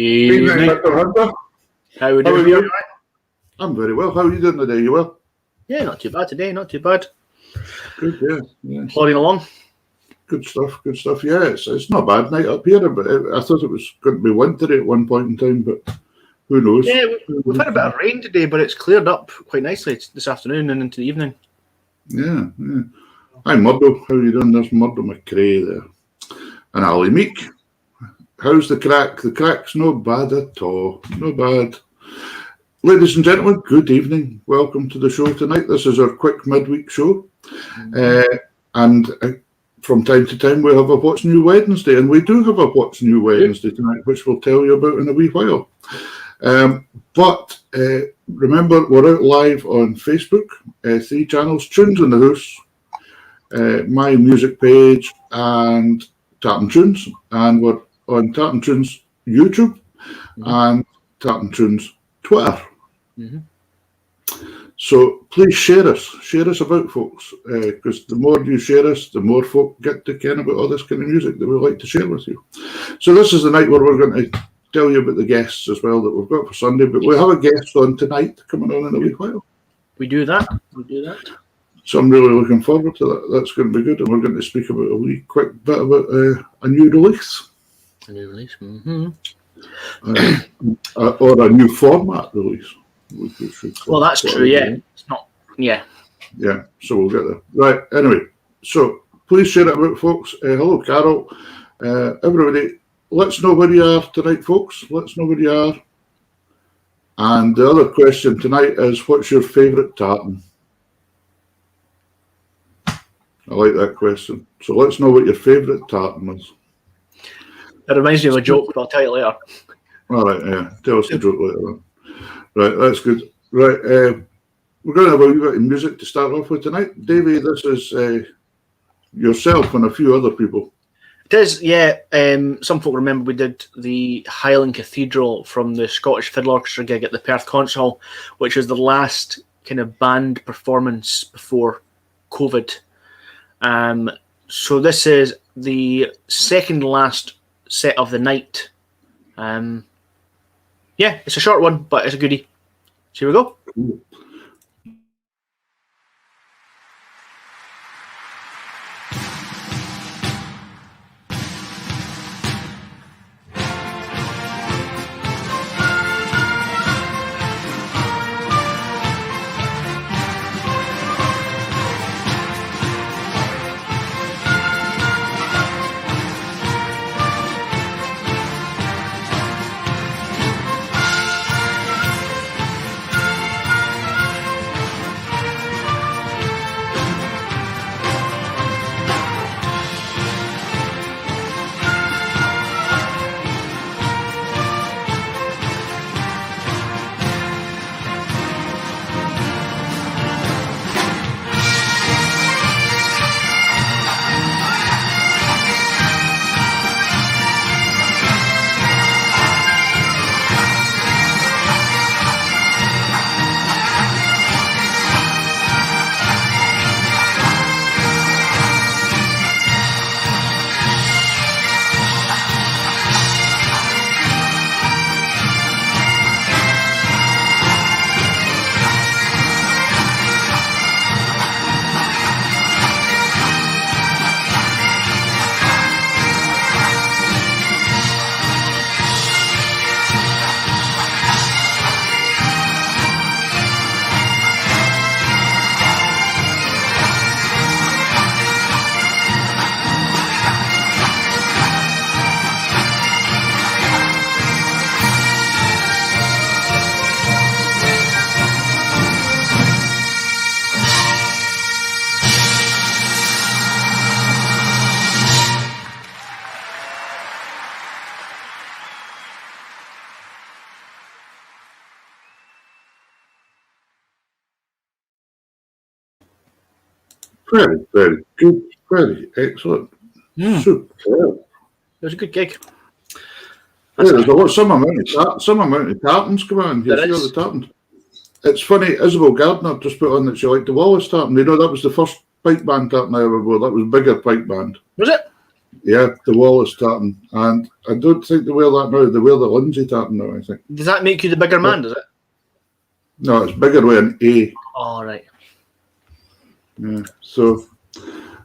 Evening. Mr. Hunter. How are we How are doing? you? I'm very well. How are you doing today? You well? Yeah, not too bad today, not too bad. Good, yeah. Plodding along. Good stuff. Yeah, it's not a bad night up here, but I thought it was going to be wintry at one point in time, but who knows? Yeah, we've had a bit of rain today, but it's cleared up quite nicely this afternoon and into the evening. Yeah. Hi, Murdo. How are you doing? There's Murdo McCrae there. And Ali Meek. How's the crack? The crack's no bad at all. No bad. Ladies and gentlemen, good evening. Welcome to the show tonight. This is our quick midweek show. And from time to time we have a What's New Wednesday, and we do have a What's New Wednesday tonight, which we'll tell you about in a wee while. But remember, we're out live on Facebook, 3 channels, Tunes in the House, my music page, and Tartan Tunes. And we're on Tartan Tunes YouTube and Tartan Tunes Twitter. So please share us about, folks, because the more you share us, the more folk get to ken about all this kind of music that we like to share with you. So this is the night where we're going to tell you about the guests as well that we've got for Sunday, but we have a guest on tonight coming on in a wee while. We do that. So I'm really looking forward to that. That's going to be good, and we're going to speak about a wee quick bit about a new release. Or a new format release. Well, that's true, yeah. It's not, yeah. Yeah, so we'll get there. Right, anyway, so please share it about, folks. Hello, Carol. Everybody, let's know where you are tonight, folks. Let's know where you are. And the other question tonight is, what's your favourite tartan? I like that question. So let's know what your favourite tartan is. It reminds me of a joke, but I'll tell you later. All right, yeah. Tell us the joke later on. Right, that's good. Right, we're going to have a wee bit of music to start off with tonight. Davie, this is yourself and a few other people. It is, yeah. Some folk remember we did the Highland Cathedral from the Scottish Fiddle Orchestra gig at the Perth Concert Hall, which was the last kind of band performance before COVID. So this is the second last set of the night. Yeah, it's a short one, but it's a goodie. So here we go. Cool. Very, very good. Very excellent. Superb. It was a good gig. Yeah, there's a lot, some amount of tartans come on. You see all the tartans. It's funny, Isabel Gardner just put on that she liked the Wallace tartan. You know, that was the first pipe band tartan I ever wore. That was bigger pipe band. Was it? Yeah, the Wallace tartan. And I don't think they wear that now. They wear the Lindsay tartan now, I think. Does that make you the bigger man, does it? No, it's bigger with an A. All right. Yeah. So,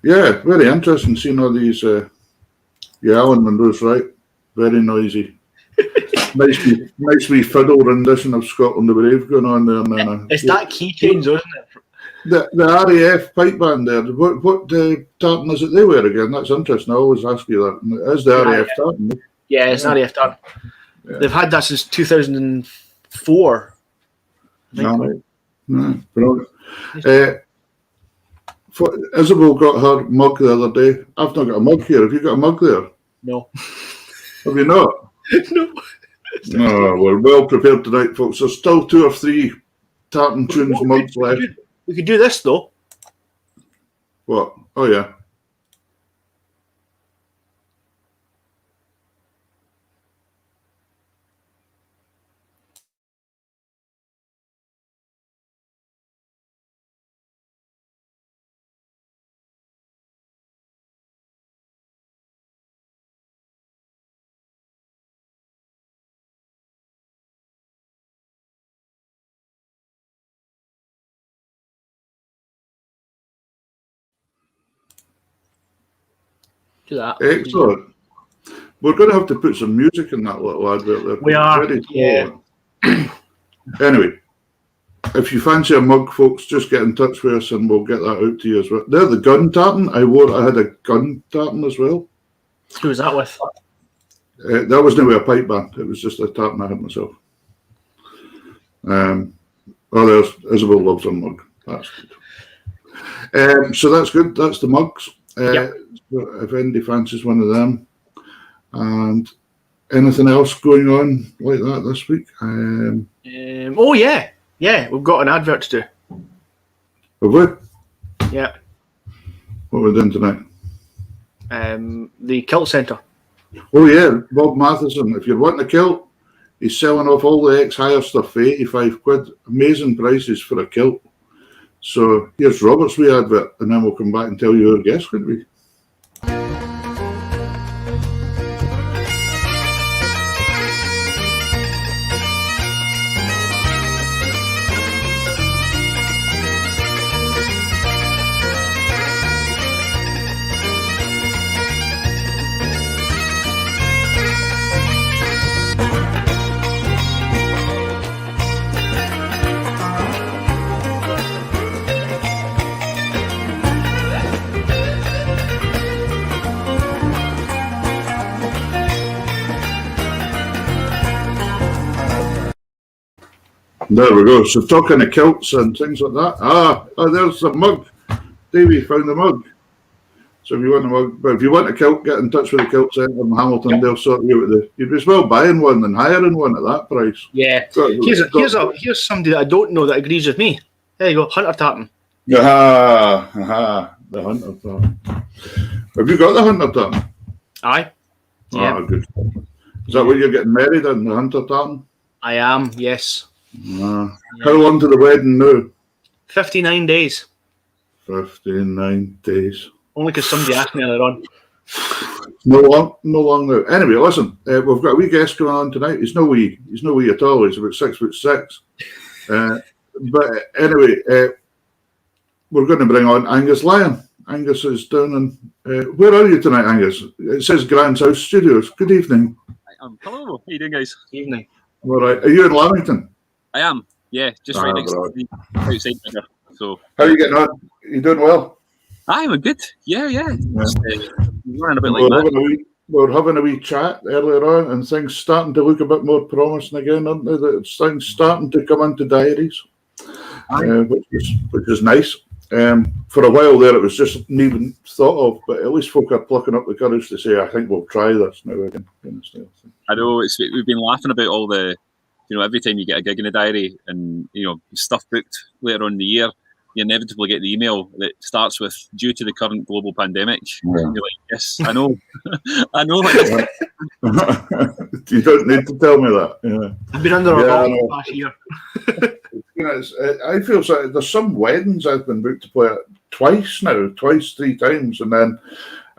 yeah, very interesting seeing all these. Alan Munro's right. Very noisy. nice wee fiddle rendition of Scotland the Brave going on there. And then, it's that key change, isn't it? The RAF pipe band there. What tartan is it they wear again? That's interesting. I always ask you that. It is the RAF tartan. Yeah, it's RAF tartan. Yeah. They've had that since 2004. No. Brilliant. Isabel got her mug the other day. I've not got a mug here. Have you got a mug there? No. Have you not? No. No, we're well prepared tonight, folks. There's still 2 or 3 tartan tunes mugs left. We could do this though. What? Oh yeah. Do that. Excellent. We're going to have to put some music in that little advert there. We are. Yeah. Anyway, if you fancy a mug, folks, just get in touch with us and we'll get that out to you as well. They're the gun tartan. I had a gun tartan as well. Who was that with? That was never a pipe band. It was just a tartan I had myself. There's Isabel loves a mug. That's good. So that's good. That's the mugs. Yep. If anybody fancies one of them. And anything else going on like that this week? Oh, yeah. Yeah, we've got an advert to do. Have we? Yeah. What are we doing tonight? The Kilt Centre. Oh, yeah, Bob Matheson. If you're wanting a kilt, he's selling off all the ex-hire stuff for 85 quid. Amazing prices for a kilt. So here's Robert's wee advert, and then we'll come back and tell you who our guest could be. There we go. So talking of kilts and things like that. There's the mug. Davie found the mug. So if you want a mug, but if you want a kilt, get in touch with the Kilt Centre in Hamilton. Yep. They'll sort you out. You'd be as well buying one than hiring one at that price. Yeah. Here's somebody that I don't know that agrees with me. There you go, Hunter Tartan. The Hunter Tartan. Have you got the Hunter Tartan? Aye. Yeah. Good. Is that what you're getting married in, the Hunter Tartan? I am, yes. How long to the wedding now? 59 days. 59 days. Only because somebody asked me earlier on. No long now. Anyway, listen, we've got a wee guest going on tonight. He's no wee at all. He's about 6'6". But anyway, we're going to bring on Angus Lyon. Angus is down in... where are you tonight, Angus? It says Grand's House Studios. Good evening. Hello. How you doing, guys? Evening. All right. Are you in Lamington? I am. Yeah, just right next to me, outside here. So. How are you getting on? You doing well? I'm good. Yeah. Just, running a bit like that. We're having a wee chat earlier on, and things starting to look a bit more promising again, aren't they? Things starting to come into diaries, which is nice. For a while there, it was just not even thought of, but at least folk are plucking up the courage to say, "I think we'll try this now again." I know we've been laughing about all the, every time you get a gig in a diary and stuff booked later on in the year, you inevitably get the email that starts with "due to the current global pandemic." Yeah. And you're like, yes, I know, I know. You don't need to tell me that. Yeah. I've been under a rock last year. I feel so. There's some weddings I've been booked to play at twice now, 3 times, and then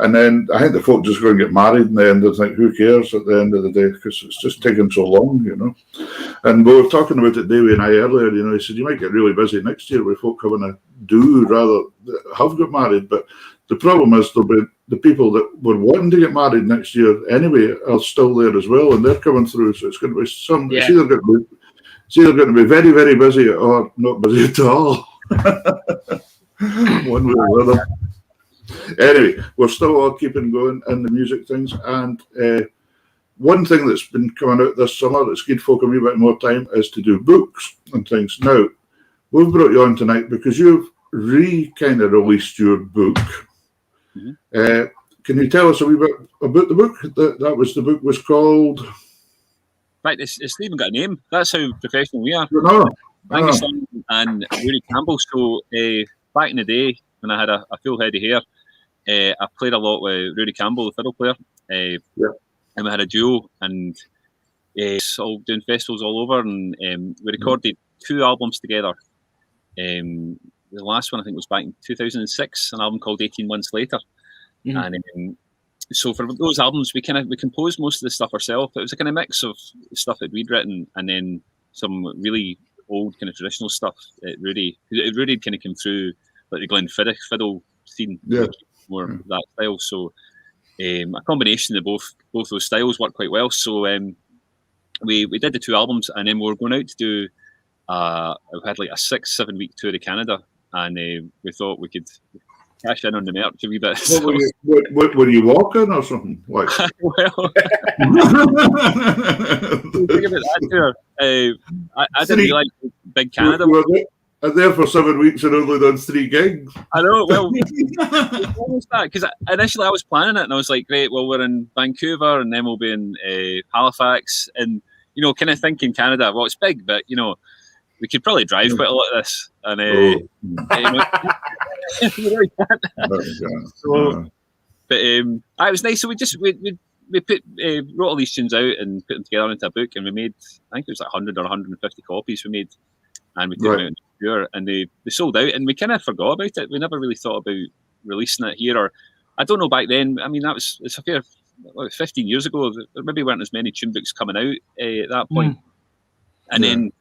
And then I think the folk just go and get married in the end. They think, who cares at the end of the day? Because it's just taking so long, you know. And we were talking about it, Davie and I, earlier. You know, he said you might get really busy next year with folk having to do rather have got married. But the problem is there'll be the people that were wanting to get married next year anyway are still there as well, and they're coming through. So it's going to be some. Yeah. It's either going to be very, very busy or not busy at all. One way or the other. Anyway, we're still all keeping going in the music things, and one thing that's been coming out this summer that's given folk a wee bit more time is to do books and things. Now, we've brought you on tonight because you've kind of released your book. Mm-hmm. Can you tell us a wee bit about the book? That was the book was called. Right, it's even got a name. That's how professional we are. No. Angus and Rudy Campbell. So back in the day when I had a full head of hair, I played a lot with Rudy Campbell, the fiddle player. And we had a duo, and all doing festivals all over, and we recorded 2 albums together. The last one I think was back in 2006, an album called 18 Months Later. Mm-hmm. And so for those albums, we composed most of the stuff ourselves. It was a kind of mix of stuff that we'd written, and then some really old kind of traditional stuff. Rudy kind of came through like the Glenfiddich fiddle scene, more that style. So a combination of both those styles worked quite well. So we did the 2 albums, and then we were going out to do. We had like a 6-7 week tour to Canada, and we thought we could cash in on the merch a wee bit. What were you walking or something? Like? Well, think about that tour. I didn't really like big Canada. I'm there for 7 weeks and only done 3 gigs. I know. Well, because initially I was planning it, and I was like, great. Well, we're in Vancouver, and then we'll be in Halifax, and kind of thinking Canada. Well, it's big, but we could probably drive quite a lot of this, and you really can't. But it was nice. So we put wrote all these tunes out and put them together into a book, and we made, I think it was like 100 or 150 copies we made, and we took them out on tour, and they sold out, and we kind of forgot about it. We never really thought about releasing it here, or I don't know back then. I mean, it's a fair 15 years ago. There maybe weren't as many tune books coming out at that point, and then.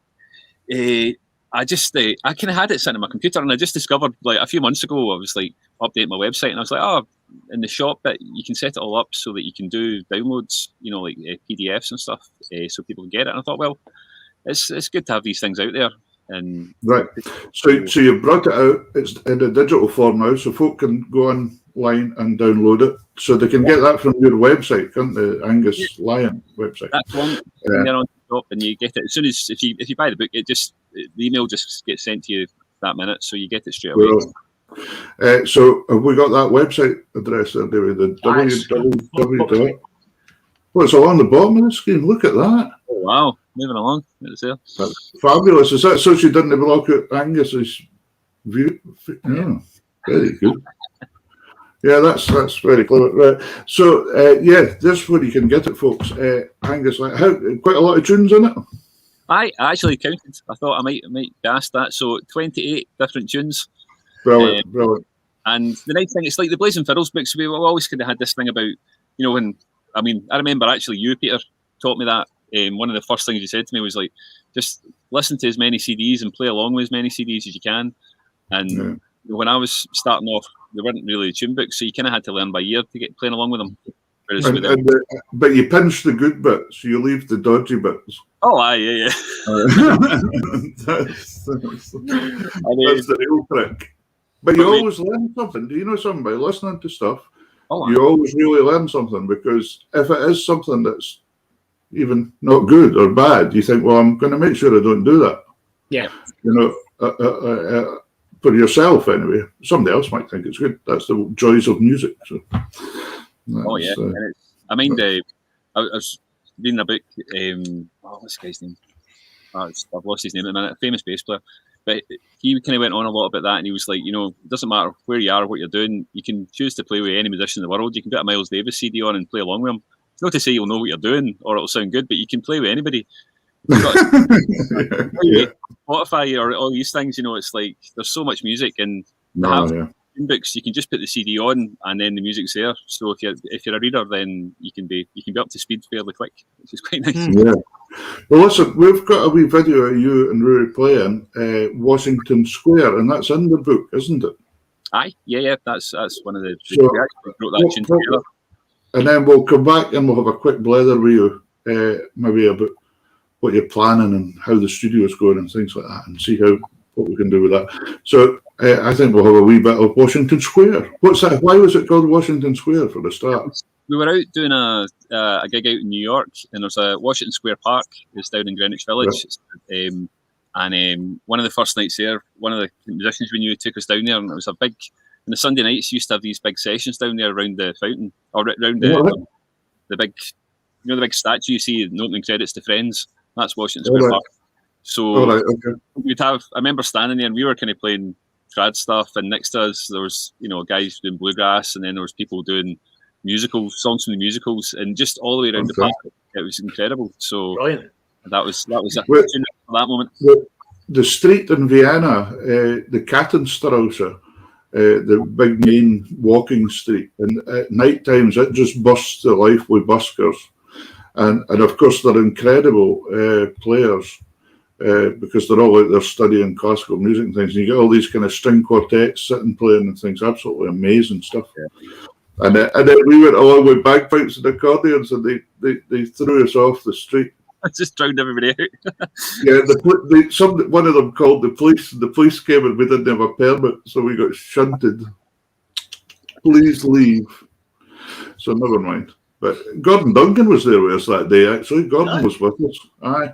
I kind of had it sitting on my computer, and I just discovered like a few months ago, I was like updating my website, and I was like, in the shop bit, you can set it all up so that you can do downloads, like PDFs and stuff, so people can get it. And I thought, well, it's good to have these things out there. And so you brought it out. It's in a digital form now, so folk can go online and download it. So they can get that from your website, can't they? Angus Lyon website. That's one. They're on the shop, and you get it as soon as if you buy the book. The email just gets sent to you that minute, so you get it straight away. So have we got that website address there, David? The www. Well, it's along the bottom of the screen. Look at that. Oh wow, moving along. It's there. That's fabulous. Is that so she didn't block out Angus's view? Yeah, very good. Yeah, that's very clever. Right. So this is where you can get it, folks. Angus, quite a lot of tunes in it. I actually counted. I thought I might be asked that. So 28 different tunes. Brilliant. And the nice thing, it's like the Blazing Fiddles books. We always kind of had this thing about, when I remember actually you, Peter, taught me that. One of the first things you said to me was like, just listen to as many CDs and play along with as many CDs as you can. And when I was starting off, they weren't really tune books, so you kind of had to learn by ear to get playing along with them. But you pinch the good bits, you leave the dodgy bits. Oh, yeah. That's the real trick. But you always learn something. Do you know something? By listening to stuff, you always really learn something, because if it is something that's even not good or bad, you think, well, I'm going to make sure I don't do that. Yeah. For yourself, anyway. Somebody else might think it's good. That's the joys of music. So. I was reading a book. What's the guy's name? I've lost his name in a minute. A famous bass player, but he kind of went on a lot about that, and he was like, it doesn't matter where you are or what you're doing. You can choose to play with any musician in the world. You can put a Miles Davis CD on and play along with him. It's not to say you'll know what you're doing or it'll sound good, but you can play with anybody. Spotify or all these things, it's like there's so much music, and have books, you can just put the CD on and then the music's there. So if you're a reader, then you can be up to speed fairly quick, which is quite nice. Yeah. Well, listen, we've got a wee video of you and Rory playing Washington Square, and that's in the book, isn't it? Aye, yeah. That's one of the. So, we actually wrote that tune together. And then we'll come back and we'll have a quick blather with you, maybe about what you're planning and how the studio's going and things like that, and see what we can do with that. So I think we'll have a wee bit of Washington Square. What's that? Why was it called Washington Square for the start? We were out doing a gig out in New York, and there's a Washington Square Park. It's down in Greenwich Village. Right. And one of the first nights there, one of the musicians we knew took us down there, and it was a big. And the Sunday nights used to have these big sessions down there around the fountain, or around the big, the big statue you see in the opening credits to Friends. That's Washington Square Park. So we'd have. I remember standing there, and we were kind of playing trad stuff, and next to us there was guys doing bluegrass, and then there was people doing songs from the musicals, and just all the way around the park. It was incredible. So brilliant. That was a for that moment. The street in Vienna, the Kattenstrasse, the big main walking street, and at night times it just bursts to life with buskers, and of course they're incredible players because they're all out there studying classical music and things. And you get all these kind of string quartets sitting playing and things, absolutely amazing stuff. Yeah. And then we went along with bagpipes and accordions, and they threw us off the street. I just drowned everybody out. Yeah, one of them called the police, and the police came and we didn't have a permit, so we got shunted. Please leave. So never mind. But Gordon Duncan was there with us that day, actually. Gordon was with us. Aye.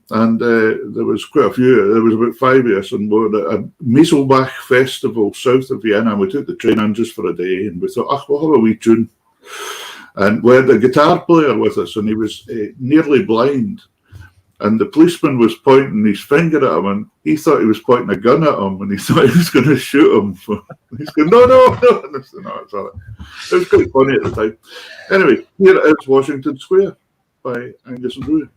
And there was quite a few. There was about 5 of us, and we were at a Mieselbach festival south of Vienna. And we took the train in just for a day, and we thought, we'll have a wee tune. And we had a guitar player with us, and he was nearly blind. And the policeman was pointing his finger at him, and he thought he was pointing a gun at him, and he thought he was going to shoot him. He's going, no. And I said, no, it's all right. It was quite funny at the time. Anyway, here it is, Washington Square by Angus and Roy.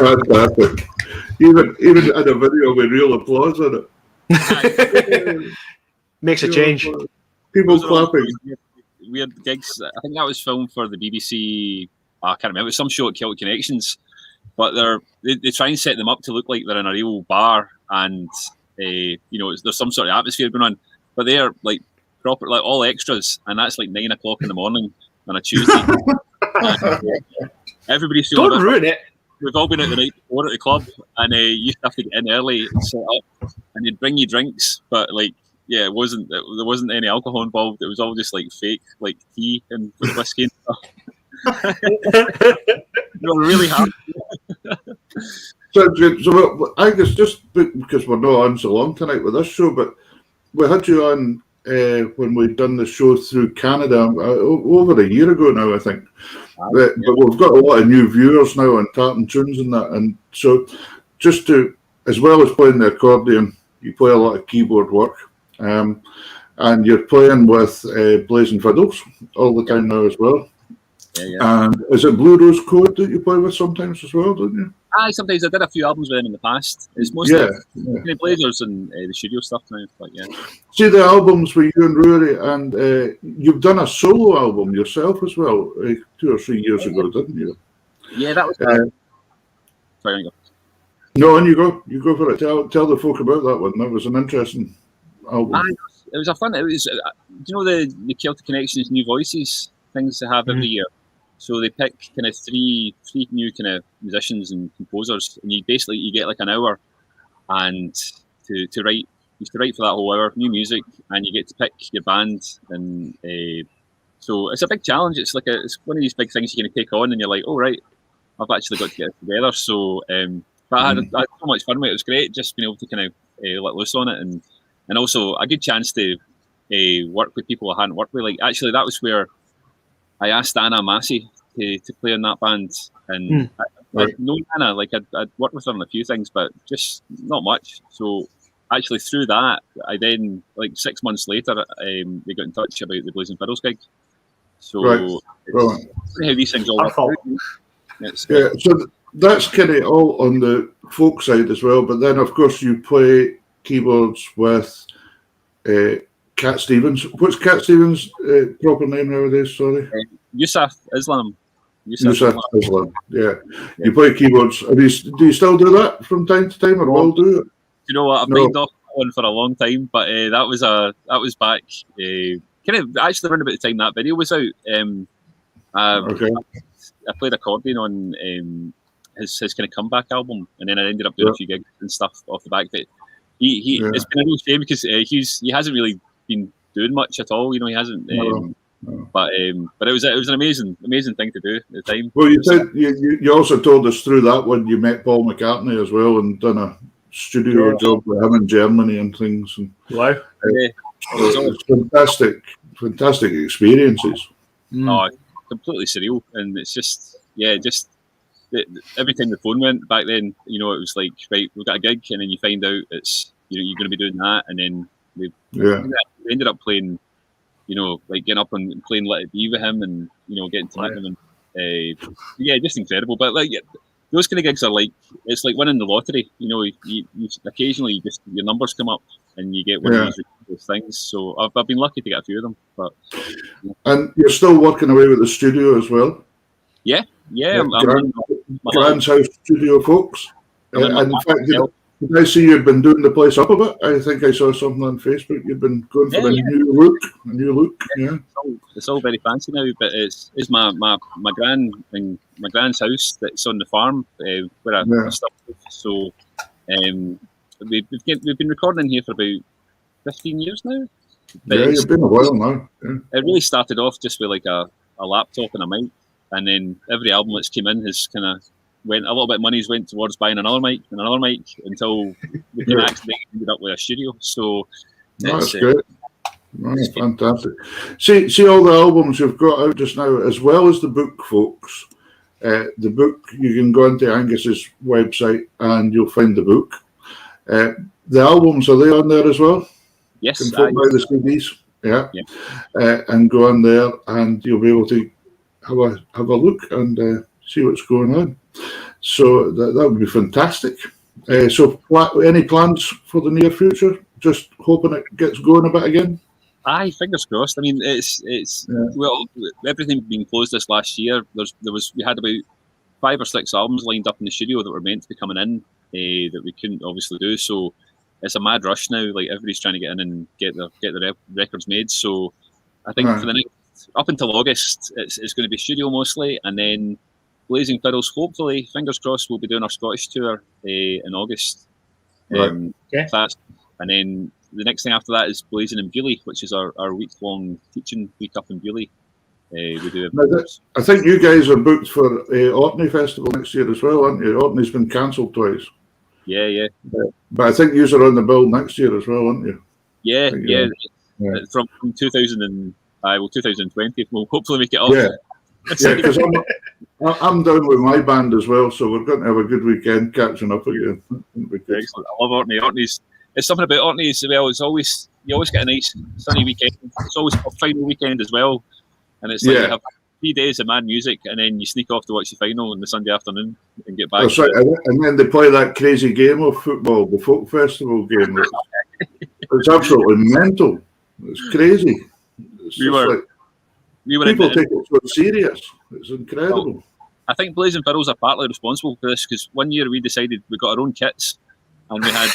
Fantastic. Even in a video with real applause on it. Makes a change. People Those are all clapping. weird gigs. I think that was filmed for the BBC. I can't remember. It was some show at Celtic Connections, but they try and set them up to look like they're in a real bar, and there's some sort of atmosphere going on. But they're like proper, like all extras, and that's like 9 o'clock in the morning on a Tuesday. Everybody's Don't ruin it. We've all been out the night before at the club, and you used to have to get in early and set up, and they'd bring you drinks, but like, yeah, there wasn't any alcohol involved. It was all just like fake, like tea and whiskey and stuff. They were really hard. So I guess just because we're not on so long tonight with this show, but we had you on when we'd done the show through Canada over a year ago now, I think. But we've got a lot of new viewers now on Tartan Tunes and that, and so just to, as well as playing the accordion, you play a lot of keyboard work, and you're playing with Blazing Fiddles all the time now as well. Yeah. And is it Blue Rose Code that you play with sometimes as well, don't you? Sometimes I did a few albums with them in the past. It's mostly Blazers and the studio stuff now. But yeah. See the albums with you and Rory, and you've done a solo album yourself as well, 2 or 3 years ago, didn't you? Yeah, that was. Sorry, on you go. No, on you go. You go for it. Tell the folk about that one. That was an interesting album. It was a fun. It was. Do you know the Celtic Connections New Voices things they have every year? So they pick kind of three new kind of musicians and composers, and you get like an hour, and to write. You have to write for that whole hour, new music, and you get to pick your band, and so it's a big challenge. It's like it's one of these big things you're going to take on, and you're like, oh right, I've actually got to get it together. So, but I had so much fun with it. It was great, just being able to kind of let loose on it, and also a good chance to work with people I hadn't worked with. Like actually, that was where I asked Anna Massey to play in that band, and I'd known Anna, like I'd worked with her on a few things, but just not much. So actually through that, I then, like 6 months later, they got in touch about the Blazing Fiddles gig. So it's how these things all work out. So that's kind of all on the folk side as well, but then of course you play keyboards with Cat Stevens. What's Cat Stevens' proper name nowadays? Sorry, Yusuf Islam. Yusuf Islam. Yeah, you play keyboards. Do you still do that from time to time, or will do it? You know what? I've lined off that one for a long time, but that was back kind of actually around about the time that video was out. I played accordion on his kind of comeback album, and then I ended up doing a few gigs and stuff off the back of it. It's been a real shame because he hasn't really been doing much at all. You know, he hasn't. But it was an amazing thing to do at the time. Well, you said you also told us through that one you met Paul McCartney as well and done a studio job with him in Germany and things. And, wow, it's fantastic experiences. Oh, completely surreal, and it's just every time the phone went back then, it was like, right, we've got a gig, and then you find out it's you're going to be doing that, and then we ended up playing, like getting up and playing Let It Be with him, and getting to meet him, and just incredible. But like those kind of gigs are like, it's like winning the lottery. You occasionally your numbers come up and you get one of these ridiculous things. So I've been lucky to get a few of them. But and you're still working away with the studio as well. Yeah. Grand's House Studio, folks. And in fact, did I see you've been doing the place up a bit? I think I saw something on Facebook. You've been going for a new look. Yeah. It's all very fancy now, but it's my grand's house that's on the farm where I started. So we've been recording here for about 15 years now. But you've been a while now. Yeah. It really started off just with like a laptop and a mic, and then every album that's came in has kind of went a little bit of money's went towards buying another mic until we can actually ended up with a studio. So that's great. That's fantastic. See all the albums you've got out just now, as well as the book, folks. The book, you can go into Angus's website and you'll find the book. The albums, are they on there as well? Yes. You can buy the CDs. Yeah. And go on there and you'll be able to have a look and see what's going on. So that would be fantastic. So any plans for the near future? Just hoping it gets going a bit again? Aye, fingers crossed. I mean, it's well, everything being closed this last year, we had about 5 or 6 albums lined up in the studio that were meant to be coming in that we couldn't obviously do. So it's a mad rush now. Like everybody's trying to get in and get the records made. So I think for the next up until August, it's going to be studio mostly, and then Blazing Fiddles, hopefully, fingers crossed, we'll be doing our Scottish tour in August. And then the next thing after that is Blazing in Beaulieu, which is our week-long teaching week up in Beaulieu. We do. I think you guys are booked for Orkney Festival next year as well, aren't you? Orkney's been cancelled twice. Yeah. But I think you are on the bill next year as well, aren't you? Yeah. From 2020, we'll hopefully make it up. Yeah, because I'm down with my band as well, so we're going to have a good weekend catching up again. Excellent. I love Orkney. It's something about Orkney as well. It's always, you always get a nice sunny weekend. It's always a final weekend as well, and it's like you have 3 days of mad music, and then you sneak off to watch the final on the Sunday afternoon and get back. That's right. And then they play that crazy game of football, the folk festival game. It's absolutely mental. It's crazy. It's people take it so serious. It's incredible. Well, I think Blazing Fiddles are partly responsible for this, because one year we decided we got our own kits, and we had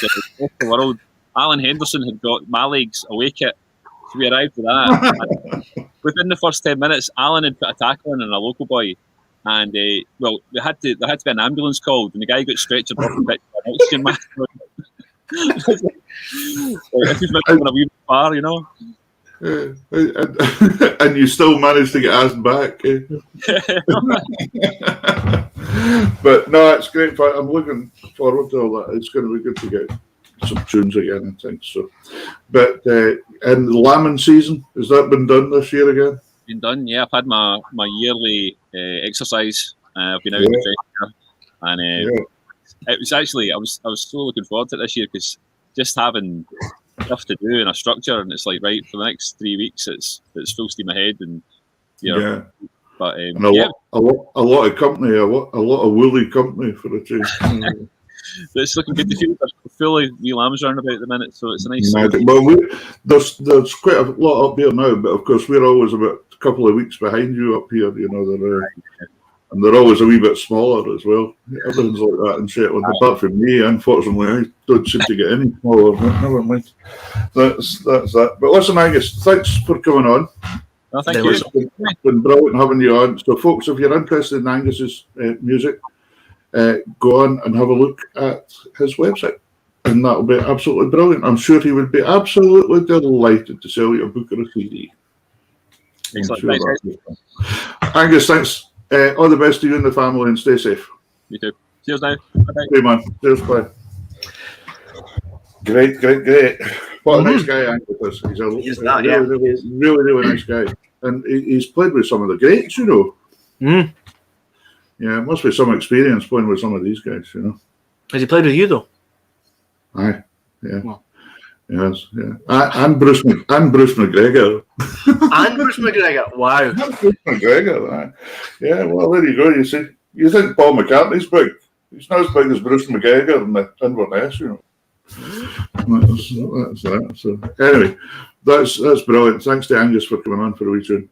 the world. Alan Henderson had got My Legs away kit, so we arrived with that. Within the first 10 minutes, Alan had put a tackle in on a local boy, and there had to be an ambulance called, and the guy got stretchered off the pitch for an oxygen mask. This is maybe a wee far, and you still managed to get asked back. But no, it's great. I'm looking forward to all that. It's going to be good to get some tunes again, I think so. But and the lambing season, has that been done this year again? Been done, yeah. I've had my yearly exercise. I've been out in the fresh air, and it was actually I was so looking forward to it this year, because just having stuff to do and a structure, and it's like, right, for the next 3 weeks it's full steam ahead, and but and a lot of company, a lot of woolly company for the change. It's looking good to feel. There's fully wee lambs around about at the minute, so it's a nice. Well, there's quite a lot up here now, but of course we're always about a couple of weeks behind you up here. And they're always a wee bit smaller as well. Everything's like that in Shetland. Apart from me, unfortunately, I don't seem to get any smaller. But never mind. That's that. But listen, Angus, thanks for coming on. No, thank you. It's been brilliant having you on. So, folks, if you're interested in Angus's music, go on and have a look at his website, and that'll be absolutely brilliant. I'm sure he would be absolutely delighted to sell you a book or a CD. Excellent. Angus, thanks. All the best to you and the family, and stay safe. You too. Cheers now. Bye-bye. Hey, man. Cheers, bye. Great. What a nice guy Angus is. He's really nice guy. And he's played with some of the greats, Yeah, it must be some experience playing with some of these guys, you know. Has he played with you though? Aye, yeah. Well. Yes, yeah. And Bruce McGregor. And Bruce McGregor. Wow. Bruce McGregor, aye. Yeah, well, there you go. You see, you think Paul McCartney's big. He's not as big as Bruce McGregor in the Inverness, you know. That's that. So anyway, that's brilliant. Thanks to Angus for coming on for a wee tune.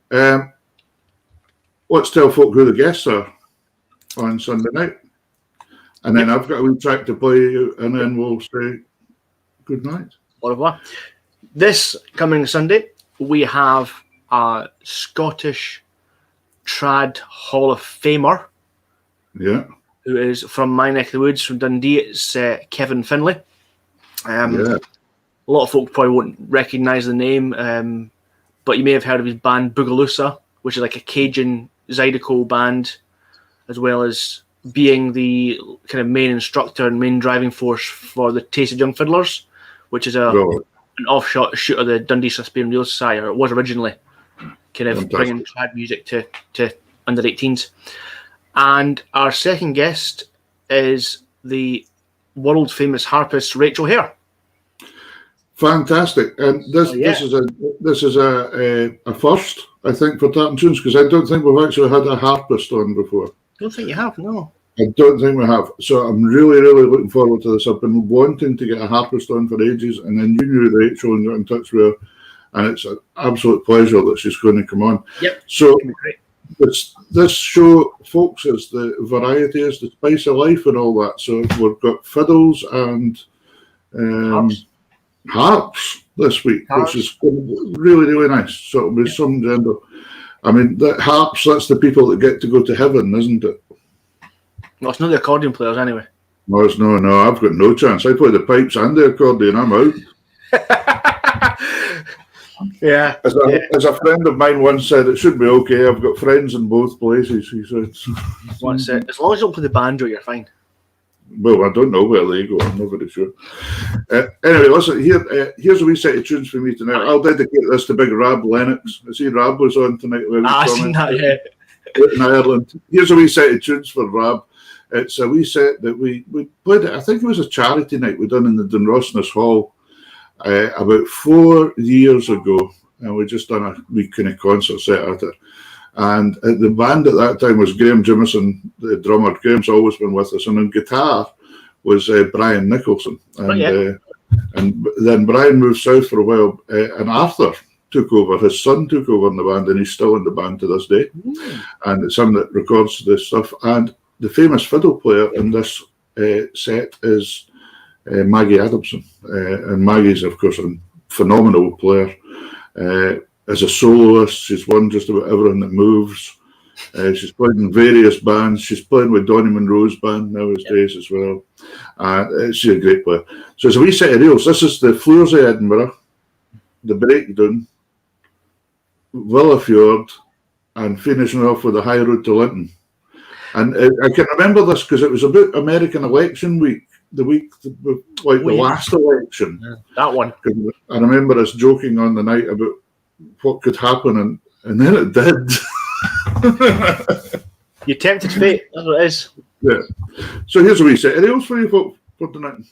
Let's tell folk who the guests are on Sunday night. And then I've got a wee track to play you, and then we'll say good night. Au revoir. This coming Sunday, we have a Scottish trad Hall of Famer. Yeah. Who is from my neck of the woods, from Dundee. It's Kevin Finlay. A lot of folk probably won't recognise the name, but you may have heard of his band Boogaloosa, which is like a Cajun Zydeco band, as well as being the kind of main instructor and main driving force for the Tasted Young Fiddlers, which is an offshot shoot of the Dundee Suspian Real Society, or it was originally, kind of bringing trad music to under 18s. And our second guest is the world famous harpist Rachel Hare. Fantastic, and this is a first, I think, for Tartan Tunes, because I don't think we've actually had a harpist on before. Don't think you have, no. I don't think we have. So I'm really, really looking forward to this. I've been wanting to get a harpist on for ages, and then you knew Rachel and got in touch with her, and it's an absolute pleasure that she's going to come on. Yep. So this show, folks, is the variety, is the spice of life and all that. So we've got fiddles and harps this week, which is really, really nice. So it'll be some gender. I mean, the harps, that's the people that get to go to heaven, isn't it? Well, it's not the accordion players anyway. No, I've got no chance. I play the pipes and the accordion, I'm out. Yeah. As a friend of mine once said, it should be okay. I've got friends in both places, he said. As long as you don't play the banjo, you're fine. Well, I don't know where they go. I'm not very sure. Anyway, listen, here's a wee set of tunes for me tonight. I'll dedicate this to big Rab Lennox. I see Rab was on tonight. I've seen that, yeah. In Ireland. Here's a wee set of tunes for Rab. It's a wee set that we played. I think it was a charity night we done in the Dunrossness Hall about 4 years ago, and we just done a wee kind of concert set at it. And the band at that time was Graham Jimison, the drummer. Graham's always been with us, and on guitar was Brian Nicholson. And then Brian moved south for a while, and Arthur took over. His son took over in the band, and he's still in the band to this day. And it's him that records this stuff. And the famous fiddle player in this set is Maggie Adamson. And Maggie's, of course, a phenomenal player. As a soloist, she's won just about everything that moves. She's played in various bands. She's playing with Donny Monroe's band nowadays as well. She's a great player. So it's a wee set of reels. This is the Floors of Edinburgh, the Breakdown, Villafjord, and finishing off with the High Road to Linton. And I can remember this because it was about American election week, the last election. Yeah, that one. I remember us joking on the night about what could happen, and then it did. You tempted fate, that's what it is. Yeah. So here's a wee set of reels for you folk for tonight.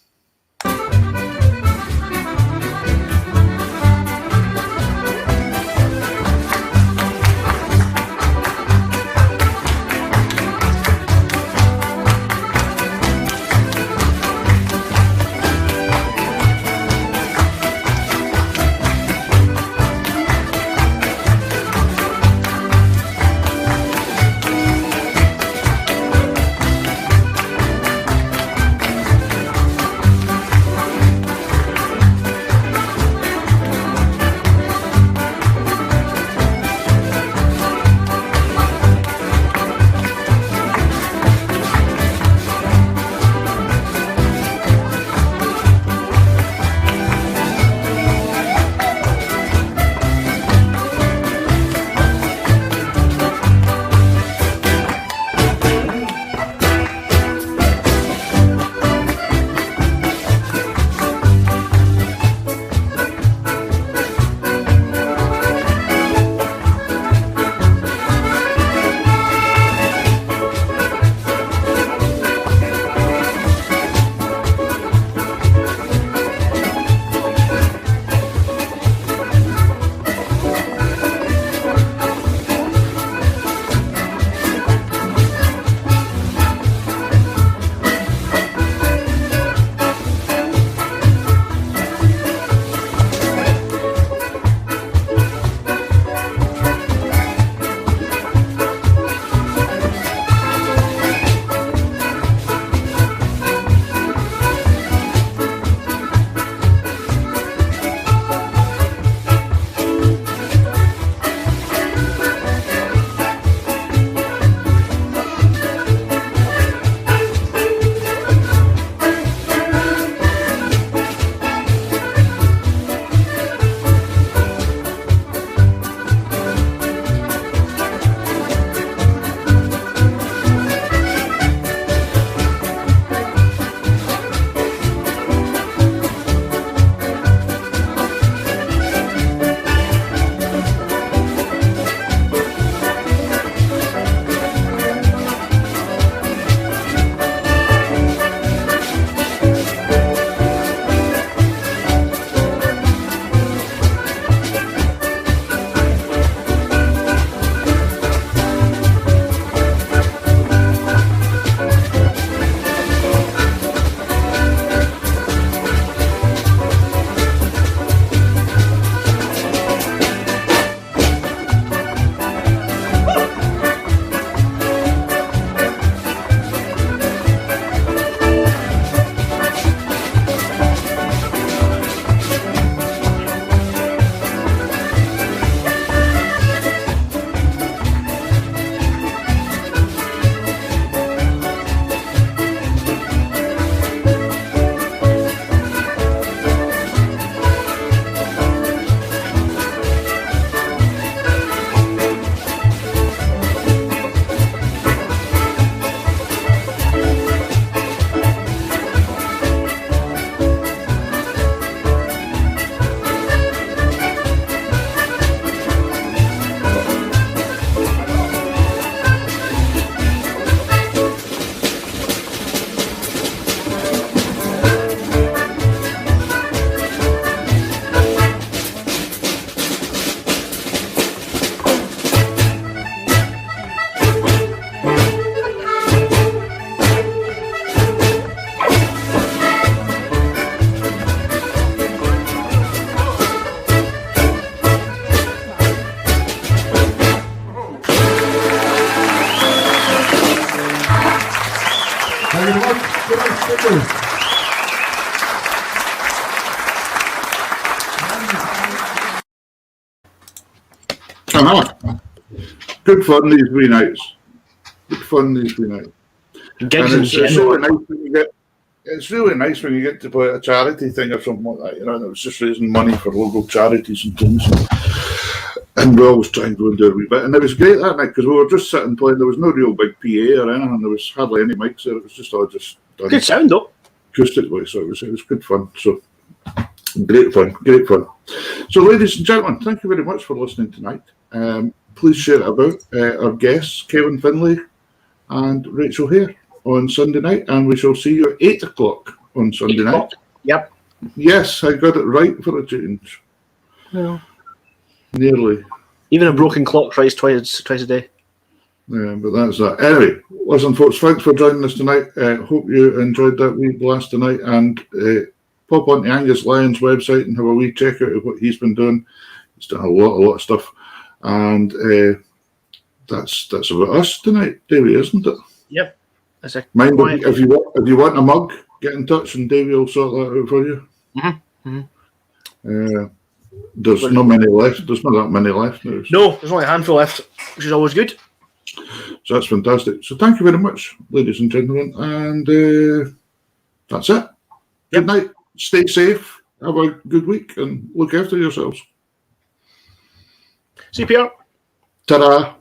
Good fun these wee nights. Good fun these wee nights. Gigs And in it's general. really nice when you get. It's really nice when you get to play a charity thing or something like that. You know, and it was just raising money for local charities and things. And we always try and go and do a wee bit. And it was great that night because we were just sitting playing. There was no real big PA or anything. There was hardly any mics there. It was just all just done Good sound though. acoustically. So it was good fun. So great fun. So, ladies and gentlemen, thank you very much for listening tonight. Please share it about our guests, Kevin Finlay and Rachel Hare, on Sunday night. And we shall see you at 8 o'clock on Sunday night. Yep. Yes, I got it right for a change. No. Nearly. Even a broken clock tries twice a day. Yeah, but that's that. Anyway, listen, folks, thanks for joining us tonight. Hope you enjoyed that wee blast tonight. And pop onto Angus Lyon's website and have a wee check out of what he's been doing. He's done a lot of stuff. And that's about us tonight, Davie, isn't it? Yep. That's a Mind if you want a mug, get in touch and Davie will sort that out for you. There's not many left. There's not that many left now. No, there's only a handful left, which is always good. So that's fantastic. So thank you very much, ladies and gentlemen. And that's it. Good night. Stay safe. Have a good week and look after yourselves. CPR. Ta-da.